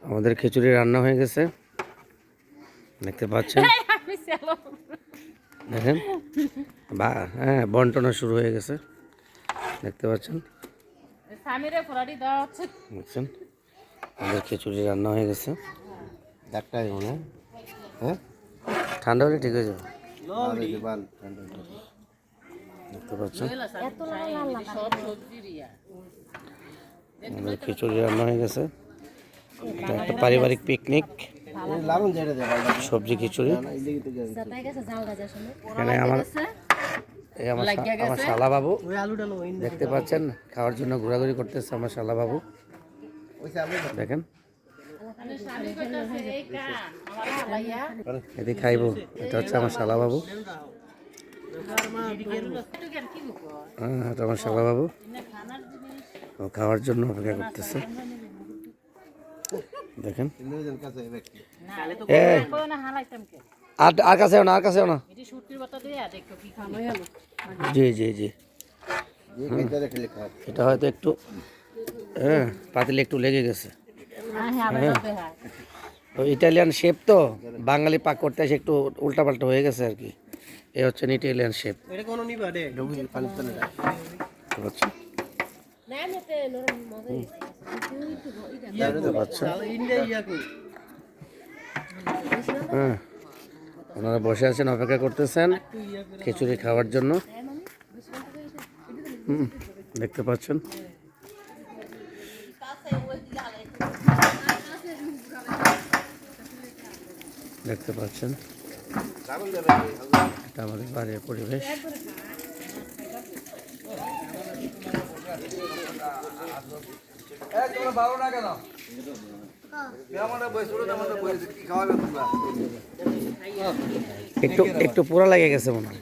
আমাদের খিচুড়ি রান্না হয়ে গেছে, দেখতে পাচ্ছেন। দেখেন হ্যাঁ, বন্টনা শুরু হয়ে গেছে, দেখতে পাচ্ছেন। দেখছেন আমাদের খিচুড়ি রান্না হয়ে গেছে। ডাক্তার মনে হ্যাঁ, ঠান্ডা হলে ঠিক হয়ে যাবে। দেখতে পাচ্ছেন আমাদের খিচুড়ি রান্না হয়ে গেছে। এটা একটা পারিবারিক পিকনিক, সবজি খিচুড়ি। এখানে আমার শালা বাবু দেখতে পাচ্ছেন, খাওয়ার জন্য ঘোরাঘুরি করতেছে আমার শালা বাবু। দেখেন এদিকে খাইবো, এটা হচ্ছে আমার শালা বাবু। হ্যাঁ, এটা আমার শালা বাবু, ও খাওয়ার জন্য অপেক্ষা করতেছে। দেখেন আর কাছে না, আর কাছে না। জি জি জি, এটা হয়তো একটু হ্যাঁ পাতিলে একটু লেগে গেছে। তো ইটালিয়ান শেপ তো, বাঙালি পাক করতে এসে একটু উল্টাপাল্টা হয়ে গেছে আর কি। এ হচ্ছে ইটালিয়ান শেপ। হ্যাঁ, ওনারা বসে আছেন, অপেক্ষা করতেছেন খিচুড়ি খাওয়ার জন্য। দেখতে পাচ্ছেন দেখতে পাচ্ছেন এটা আমাদের বাড়ির পরিবেশ। একটু একটু পুরা লেগে গেছে মনে হয়।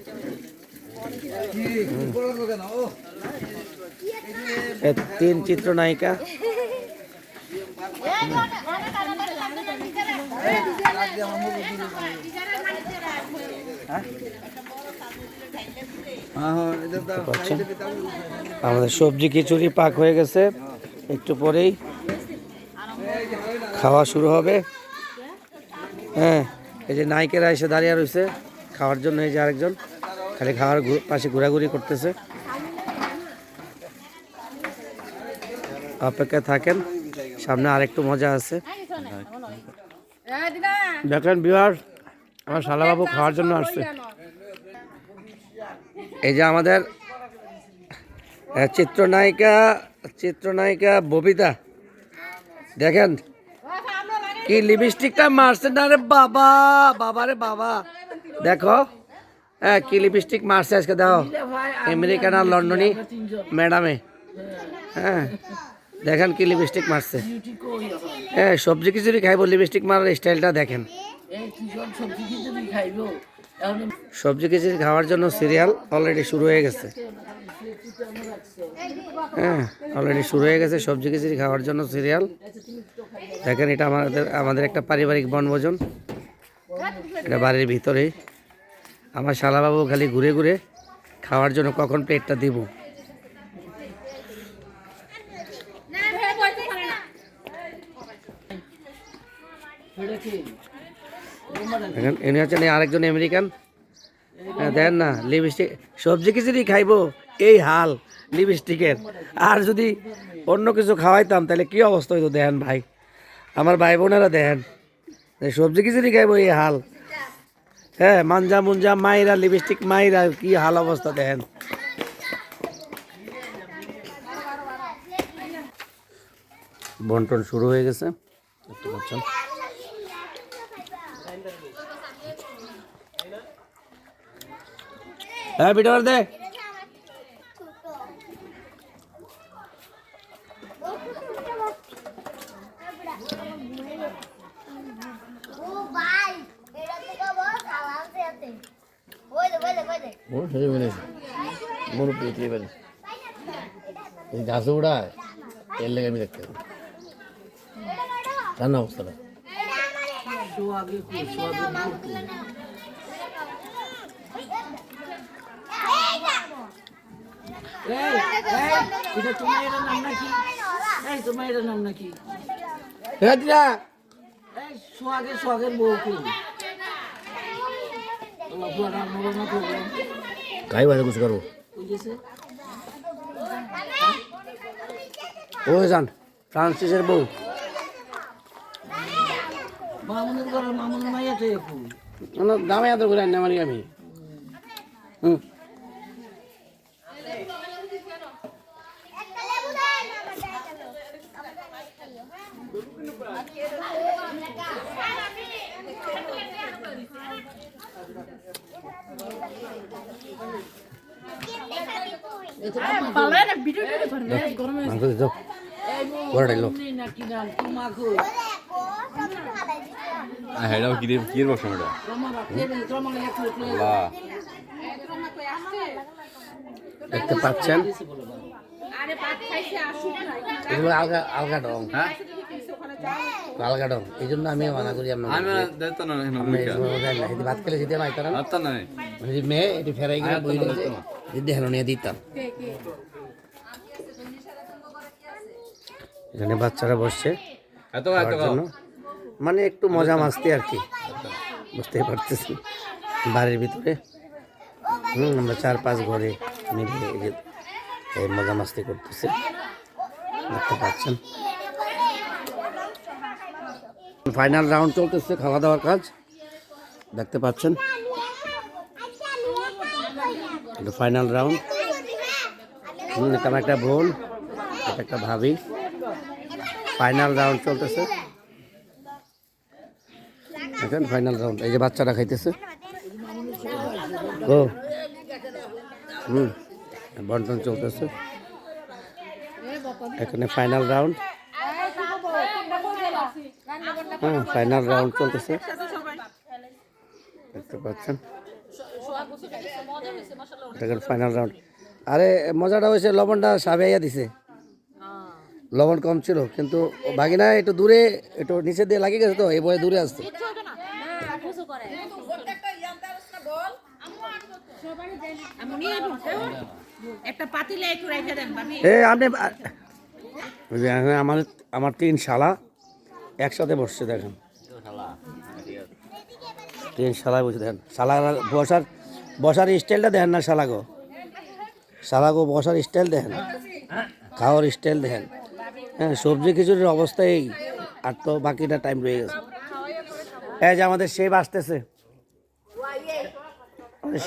তিন চিত্রনায়িকা, আমাদের সবজি খিচুড়ি পাক হয়ে গেছে, একটু পরেই খাওয়া শুরু হবে। হ্যাঁ, এই যে নায়িকেরা এসে দাঁড়িয়ে রয়েছে খাওয়ার জন্য, এই যে আরেকজন খালি খাওয়ার পাশে ঘোরাঘুরি করতেছে। অপেক্ষায় থাকেন, সামনে আরেকটু মজা আছে। দেখেন ভিউয়ার, আমার শালাবাবু খাওয়ার জন্য আসছে। এই যে আমাদের চিত্রনায়িকা ববিতা, দেখেন কি লিপস্টিকটা মারছে না রে বাবা, বাবা রে বাবা, দেখো হ্যাঁ কি লিপস্টিক মারছে আজকে, দেখো আমেরিকান আর লন্ডনী ম্যাডামে। হ্যাঁ দেখেন কি লিপস্টিক মারছে। হ্যাঁ, সবজি খিচুড়ি খাইবো, লিপস্টিক মারার স্টাইলটা দেখেন। সবজি খিচুড়ি খাওয়ার জন্য সিরিয়াল অলরেডি শুরু হয়ে গেছে। হ্যাঁ, অলরেডি শুরু হয়ে গেছে সবজি খিচুড়ি খাওয়ার জন্য সিরিয়াল। দেখেন এটা আমাদের একটা পারিবারিক বনভোজন, এটা বাড়ির ভিতরেই। আমার শালাবাবু খালি ঘুরে ঘুরে খাওয়ার জন্য কখন প্লেটটা দিব। দেখেন এনে হচ্ছেন আরেকজন আমেরিকান। দেখেন না, লিপস্টিক সবজি খিচুড়ি খাইবো এই হাল লিপস্টিকের, আর যদি অন্য কিছু খাওয়াইতাম তাহলে কি অবস্থা হইতো দেখেন ভাই, আমার ভাই বোনেরা দেখেন, সবজি খিচুড়ি খাইবো এই হাল। হ্যাঁ, মাঞ্জা মুঞ্জা মাইরা লিপস্টিক মাইরা কি হাল অবস্থা দেখেন। বন্টন শুরু হয়ে গেছে, দেখতে পাচ্ছেন। হ্যাঁ ভিডিও দে, গাছ উড়ায় এর লেগে আমি দেখতে রান্না অবস্থাটা। তোমার নাম নাকি? সোহাগের বউ কি কাই বাজে কিছু করবো ও যান ফ্রান্সিসের বউ দামে এত করে আনি মারি আমি দেখতে পাচ্ছেন এগুলো আলগা আলগা ডং, হ্যাঁ আলগা ডং, এই জন্য আমি মানা করি ভাত খেলে যেতে মেয়ে এটি ফেরাই গেলে বই যদি হেলো নিয়ে দিতাম। এখানে বাচ্চারা বসছে মানে একটু মজা মাস্তি আর কি, বুঝতেই পারতেছি বাড়ির ভিতরে আমরা 4-5 ঘরে মিলে এই মজা মাস্তি করতেছে, দেখতে পাচ্ছেন। ফাইনাল রাউন্ড চলতেছে, খাওয়া দাওয়ার কাজ দেখতে পাচ্ছেন। এটা ফাইনাল রাউন্ড, এটা আমার একটা বোন, এটা একটা ভাবি, ফাইনাল রাউন্ড চলতেছে এখন। ফাইনাল রাউন্ড, এই যে বাচ্চারা খাইতেছে, ও বন্টন চলতেছে এখানে। ফাইনাল রাউন্ড, হ্যাঁ ফাইনাল রাউন্ড চলতেছে দেখতে পাচ্ছেন। ফাইনাল রাউন্ড, আরে মজাটা হয়েছে লবণটা সাবাইয়া দিছে, লবণ কম ছিল কিন্তু ভাগিনা একটু দূরে একটু নিচে দিয়ে লাগিয়ে গেছে তো এই বয়ে দূরে আসছে। আমার 3 শালা একসাথে বসছে, দেখেন 3 শালায় বসে, দেখেন শালা বসার স্টাইলটা দেখেন না, শালাগো বসার স্টাইল দেখেন, খাওয়ার স্টাইল দেখেন। হ্যাঁ সবজি খিচুড়ির অবস্থা এই, আর তো বাকিটা টাইম রয়ে গেছে। এই যে আমাদের শেফ আসতেছে,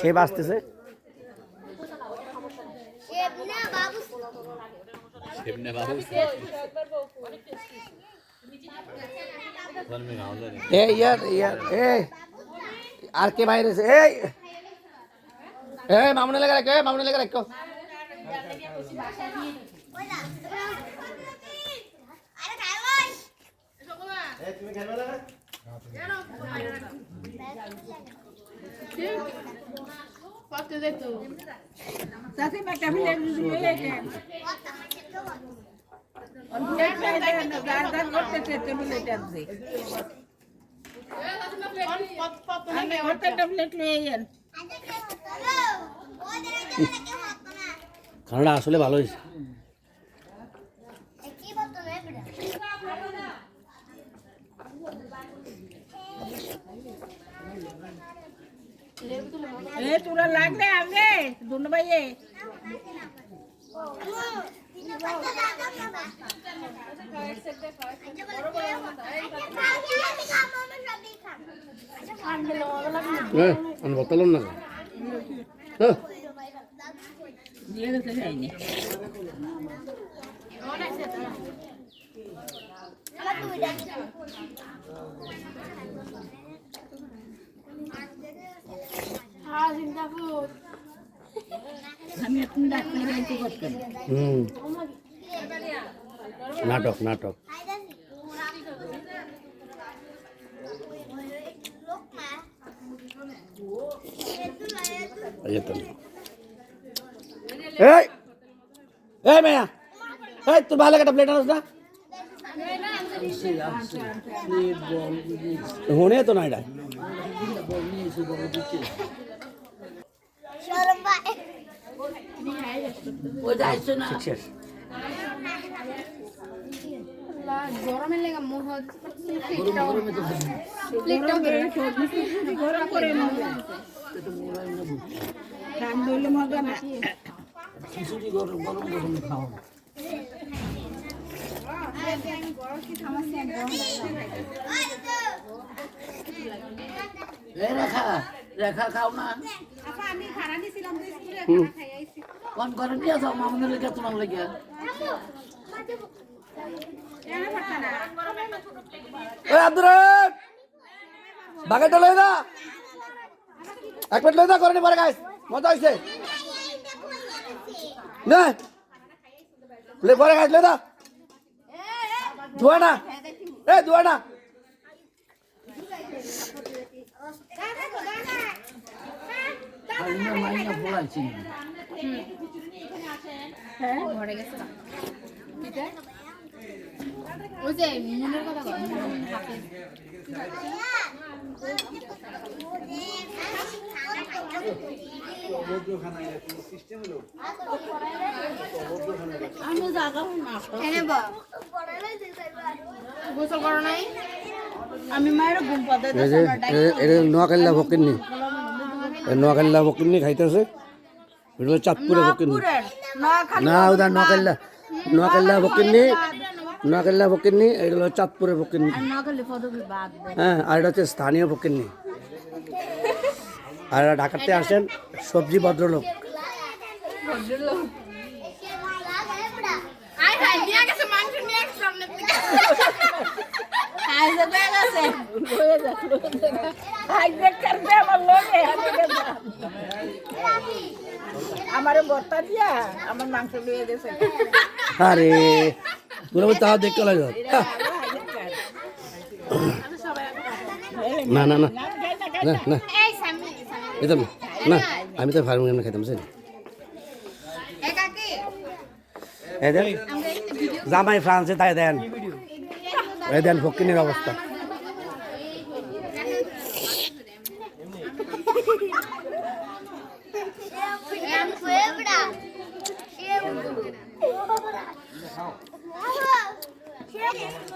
শেফ আসতেছে, আর কে বাইরে মামুনে লেগে রাখো, মামুনে লেগে রাখো। খানাটা আসলে ভালো হয়েছে। তোরা লাগলে আমি দুনো ভাইয়ে বললাম না নাটক নাটক মেয়া তোর ভালো একটা প্লেট আনস না হোনে তো না এটা গরমের লেগে মোহ গরম করে ঠান্ডা হইলে মজা না খিচুড়ি গরম গরম গরম খাও রেখা রেখা খাও না আমি খানা দিছিলাম তো স্কুলে খাই আইছি কোন করে নিয়ে যাও মামুনের লেগে তোমার লেগে ওই আব্দুর বাগেটা লই না এক প্লেট লই না করে নি পরে গাইস মজা হইছে না লে পরে গাইস লই না দুয়া না এ দুয়া না ঘরে গেছে ওই যে মনের কথা কর হাতে আমি জায়গা না এনে বা গোসল করো নাই আমি মায়ের ঘুম পাতে এটা নোয়াখালীলা ভকিননি নোয়াখালীলা ভকিননি খাইতেছে এটা হলো চাঁদপুরে ভকিননি না ওটা নোয়াখালীলা ভকিননি এটা হলো চাঁদপুরে ভকিননি হ্যাঁ আর এটা হচ্ছে স্থানীয় ভকিননি আর এরা ঢাকাতে আসেন সবজি ভদ্রলোক আই হাই নিয়ে গেছে মাংস নিয়ে গেছে সামনে থেকে আইজে ব্যাগ আছে লয়ে যা আইজে করবে আমার লোকে আমারে বর্তা দিয়া আমার মাংস লয়ে গেছে আরে তোরা বল তাও দেখতে লাগে না না না না না এই সামনে এটা না আমি তো ফার্মিং এমনি খাইতাম সেই একাকি এই দেন জামাই ফ্রান্সে তাই দেন এই দেন ফকিনের অবস্থা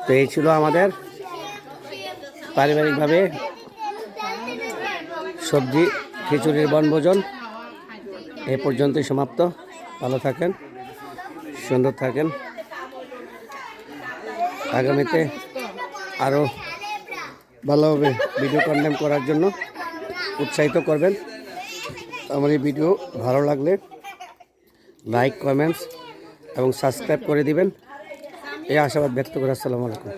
তো এই ছিল আমাদের পারিবারিকভাবে সবজি খিচুড়ির বনভোজন এ পর্যন্তই সমাপ্ত ভালো থাকেন সুন্দর থাকেন আগামীতে আরও ভালোভাবে ভিডিও কন্টেন্ট করার জন্য উৎসাহিত করবেন আমার এই ভিডিও ভালো লাগলে লাইক কমেন্টস এবং সাবস্ক্রাইব করে দিবেন এই আশাবাদ ব্যক্ত করে আসসালামু আলাইকুম।